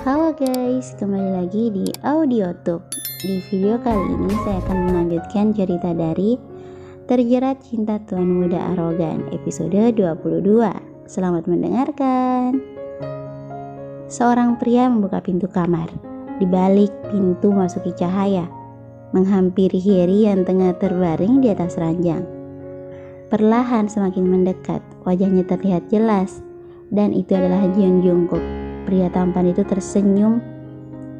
Halo guys, kembali lagi di AudioTube. Di video kali ini saya akan melanjutkan cerita dari Terjerat Cinta Tuan Muda Arogan episode 22. Selamat mendengarkan. Seorang pria membuka pintu kamar. Di balik pintu masuki cahaya, menghampiri Harry yang tengah terbaring di atas ranjang. Perlahan semakin mendekat, wajahnya terlihat jelas, dan itu adalah Jeon Jungkook. Pria tampan itu tersenyum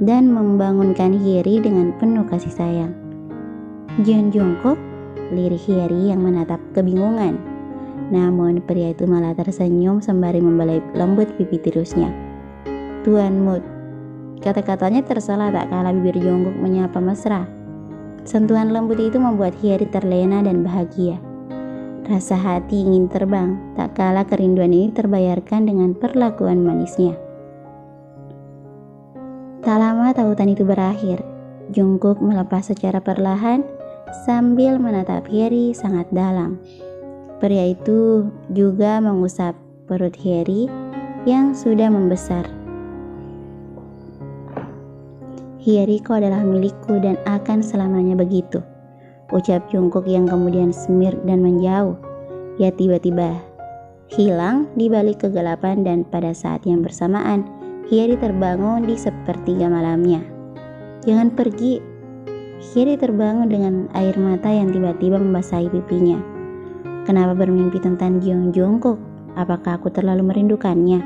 dan membangunkan Harry dengan penuh kasih sayang. Jeon Jungkook, lirik Harry yang menatap kebingungan. Namun pria itu malah tersenyum sembari membelai lembut pipi tirusnya. Tuan Mood, kata-katanya tersalah tak kalah bibir Jungkook menyapa mesra. Sentuhan lembut itu membuat Harry terlena dan bahagia. Rasa hati ingin terbang, tak kalah kerinduan ini terbayarkan dengan perlakuan manisnya. Tak lama tautan itu berakhir. Jungkook melepas secara perlahan sambil menatap Harry sangat dalam. Pria itu juga mengusap perut Harry yang sudah membesar. Harry, kau adalah milikku dan akan selamanya begitu, ucap Jungkook yang kemudian semir dan menjauh. Ia tiba-tiba hilang di balik kegelapan dan pada saat yang bersamaan Harry terbangun di sepertiga malamnya. Jangan pergi. Harry terbangun dengan air mata yang tiba-tiba membasahi pipinya. Kenapa bermimpi tentang Jeon Jungkook? Apakah aku terlalu merindukannya?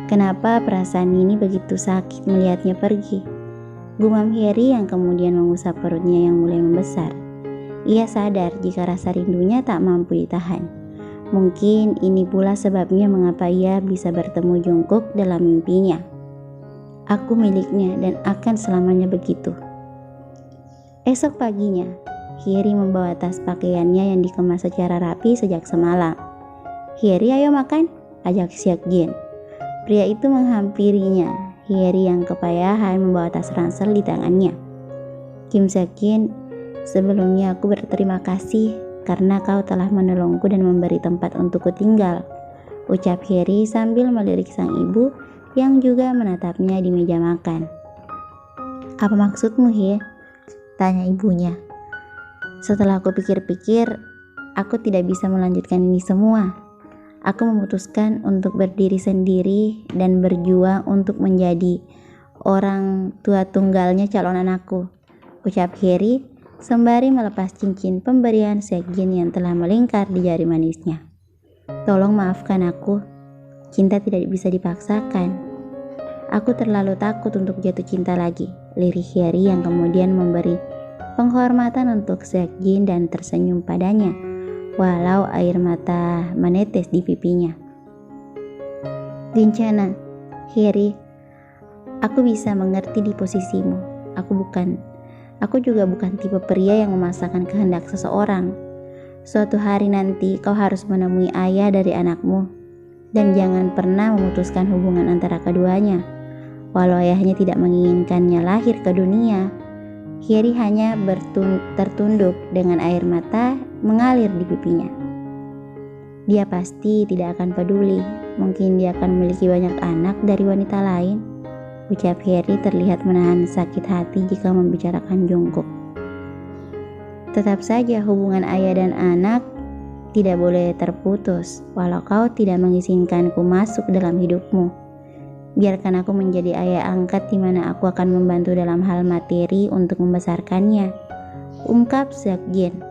Kenapa perasaan ini begitu sakit melihatnya pergi? Gumam Harry yang kemudian mengusap perutnya yang mulai membesar. Ia sadar jika rasa rindunya tak mampu ditahan. Mungkin ini pula sebabnya mengapa ia bisa bertemu Jungkook dalam mimpinya. Aku miliknya dan akan selamanya begitu. Esok paginya, Harry membawa tas pakaiannya yang dikemas secara rapi sejak semalam. Harry, ayo makan, ajak Seokjin. Pria itu menghampirinya. Harry yang kepayahan membawa tas ransel di tangannya. Kim Seokjin, sebelumnya aku berterima kasih karena kau telah menolongku dan memberi tempat untukku tinggal, ucap Harry sambil melirik sang ibu yang juga menatapnya di meja makan. Apa maksudmu, He? Tanya ibunya. Setelah aku pikir-pikir, aku tidak bisa melanjutkan ini semua. Aku memutuskan untuk berdiri sendiri dan berjuang untuk menjadi orang tua tunggalnya calon anakku, ucap Harry sembari melepas cincin pemberian Seokjin yang telah melingkar di jari manisnya. Tolong maafkan aku, cinta tidak bisa dipaksakan. Aku terlalu takut untuk jatuh cinta lagi, lirik Harry yang kemudian memberi penghormatan untuk Seokjin dan tersenyum padanya, walau air mata menetes di pipinya. Rencana, Harry, aku bisa mengerti di posisimu. Aku juga bukan tipe pria yang memaksakan kehendak seseorang. Suatu hari nanti kau harus menemui ayah dari anakmu, dan jangan pernah memutuskan hubungan antara keduanya. Walau ayahnya tidak menginginkannya lahir ke dunia, Harry hanya tertunduk dengan air mata mengalir di pipinya. Dia pasti tidak akan peduli, mungkin dia akan memiliki banyak anak dari wanita lain, ucap Harry terlihat menahan sakit hati jika membicarakan Jungkook. Tetap saja hubungan ayah dan anak tidak boleh terputus, walau kau tidak mengizinkanku masuk dalam hidupmu. Biarkan aku menjadi ayah angkat di mana aku akan membantu dalam hal materi untuk membesarkannya, ungkap Seokjin.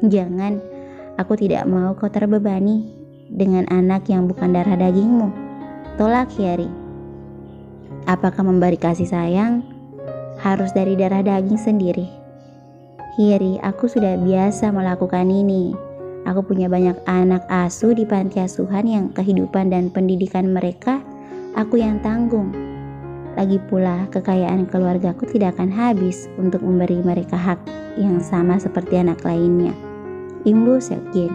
Jangan, aku tidak mau kau terbebani dengan anak yang bukan darah dagingmu, tolak Harry. Apakah memberi kasih sayang harus dari darah daging sendiri? Harry, aku sudah biasa melakukan ini. Aku punya banyak anak asuh di panti asuhan yang kehidupan dan pendidikan mereka aku yang tanggung. Lagi pula kekayaan keluargaku tidak akan habis untuk memberi mereka hak yang sama seperti anak lainnya, imbu Seokjin.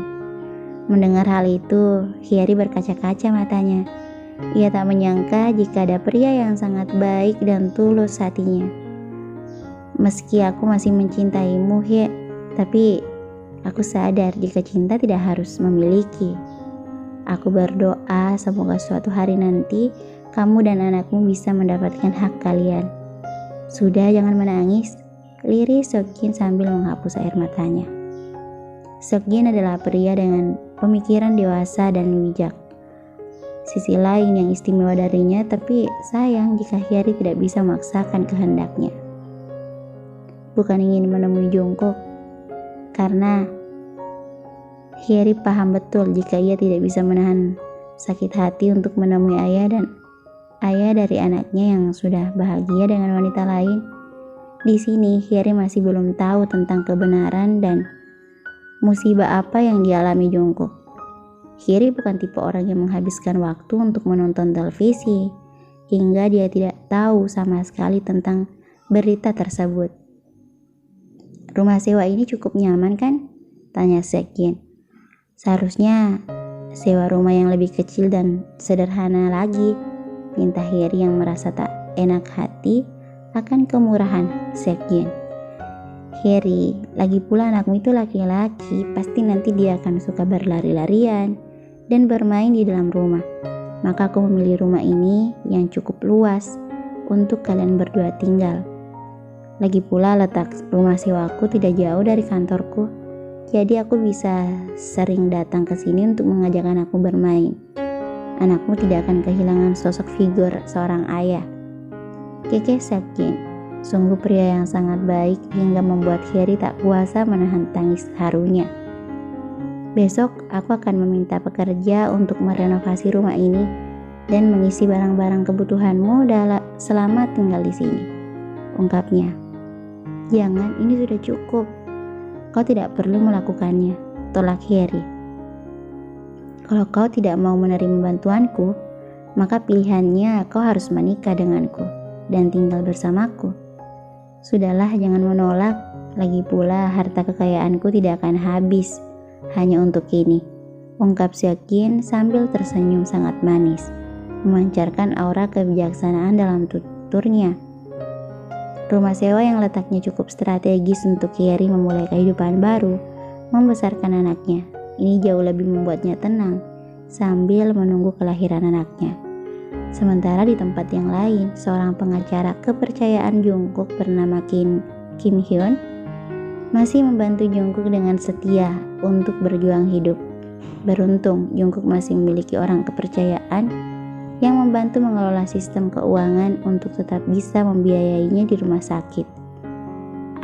Mendengar hal itu, Harry berkaca-kaca matanya. Ia tak menyangka jika ada pria yang sangat baik dan tulus hatinya. Meski aku masih mencintaimu, He, tapi aku sadar jika cinta tidak harus memiliki. Aku berdoa semoga suatu hari nanti kamu dan anakmu bisa mendapatkan hak kalian. Sudah, jangan menangis, liris Seokjin sambil menghapus air matanya. Seokjin adalah pria dengan pemikiran dewasa dan bijak. Sisi lain yang istimewa darinya, tapi sayang jika Hyeri tidak bisa memaksakan kehendaknya. Bukan ingin menemui Jungkook, karena Hyeri paham betul jika ia tidak bisa menahan sakit hati untuk menemui ayah dari anaknya yang sudah bahagia dengan wanita lain. Di sini Hyeri masih belum tahu tentang kebenaran dan musibah apa yang dialami Jungkook. Hyeri bukan tipe orang yang menghabiskan waktu untuk menonton televisi hingga dia tidak tahu sama sekali tentang berita tersebut. Rumah sewa ini cukup nyaman kan? Tanya Seokjin. Seharusnya sewa rumah yang lebih kecil dan sederhana lagi, pinta Hyeri yang merasa tak enak hati akan kemurahan Seokjin. Hyeri, lagi pula anakmu itu laki-laki, pasti nanti dia akan suka berlari-larian dan bermain di dalam rumah. Maka aku memilih rumah ini yang cukup luas untuk kalian berdua tinggal. Lagi pula letak rumah sewaku tidak jauh dari kantorku, jadi aku bisa sering datang ke sini untuk mengajak anakmu bermain. Anakmu tidak akan kehilangan sosok figur seorang ayah. Keke Seokjin, sungguh pria yang sangat baik hingga membuat Hyeri tak kuasa menahan tangis harunya. Besok aku akan meminta pekerja untuk merenovasi rumah ini dan mengisi barang-barang kebutuhanmu selama tinggal di sini, ungkapnya. Jangan, ini sudah cukup. Kau tidak perlu melakukannya, tolak Hyeri. Kalau kau tidak mau menerima bantuanku, maka pilihannya kau harus menikah denganku dan tinggal bersamaku. Sudahlah, jangan menolak. Lagi pula harta kekayaanku tidak akan habis hanya untuk ini, ungkap Seokjin sambil tersenyum sangat manis, memancarkan aura kebijaksanaan dalam tuturnya. Rumah sewa yang letaknya cukup strategis untuk Hyeri memulai kehidupan baru, membesarkan anaknya. Ini jauh lebih membuatnya tenang sambil menunggu kelahiran anaknya. Sementara di tempat yang lain, seorang pengacara kepercayaan Jungkook bernama Kim Hyun masih membantu Jungkook dengan setia untuk berjuang hidup. Beruntung, Jungkook masih memiliki orang kepercayaan yang membantu mengelola sistem keuangan untuk tetap bisa membiayainya di rumah sakit.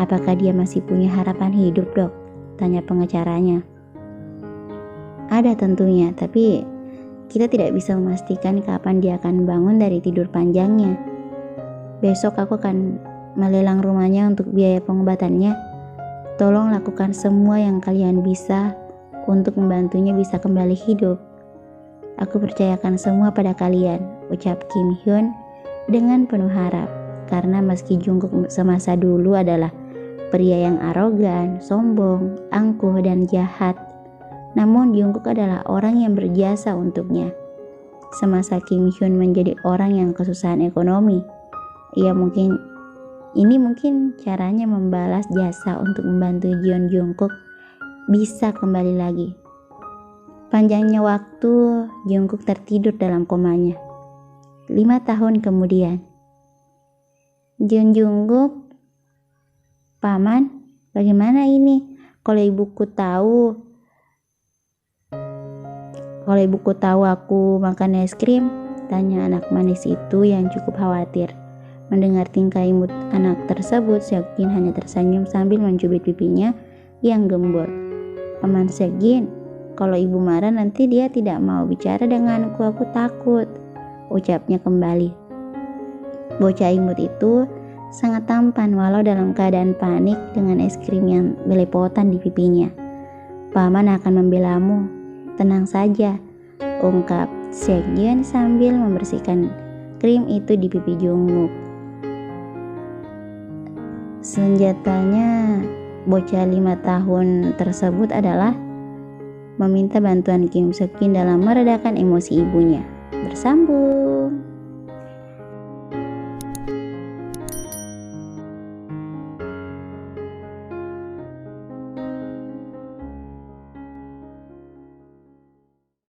Apakah dia masih punya harapan hidup, Dok? Tanya pengacaranya. Ada tentunya, tapi kita tidak bisa memastikan kapan dia akan bangun dari tidur panjangnya. Besok aku akan melelang rumahnya untuk biaya pengobatannya. Tolong lakukan semua yang kalian bisa untuk membantunya bisa kembali hidup. Aku percayakan semua pada kalian, ucap Kim Hyun dengan penuh harap. Karena meski Jungkook semasa dulu adalah pria yang arogan, sombong, angkuh, dan jahat, namun Jungkook adalah orang yang berjasa untuknya. Semasa Kim Hyun menjadi orang yang kesusahan ekonomi, ini mungkin caranya membalas jasa untuk membantu Jeon Jungkook bisa kembali lagi. Panjangnya waktu, Jungkook tertidur dalam komanya. 5 tahun kemudian, Jeon Jungkook, Paman, bagaimana ini? Kalau ibuku tahu aku makan es krim, tanya anak manis itu yang cukup khawatir. Mendengar tingkah imut anak tersebut, Seokjin hanya tersenyum sambil mencubit pipinya yang gembur. Paman Seokjin, kalau ibu marah nanti dia tidak mau bicara denganku, aku takut, ucapnya kembali. Bocah imut itu sangat tampan walau dalam keadaan panik dengan es krim yang belepotan di pipinya. Paman akan membelamu, tenang saja, ungkap Seokjin sambil membersihkan krim itu di pipi Jungkook. Senjatanya bocah 5 tahun tersebut adalah meminta bantuan Kim Seokjin dalam meredakan emosi ibunya. Bersambung.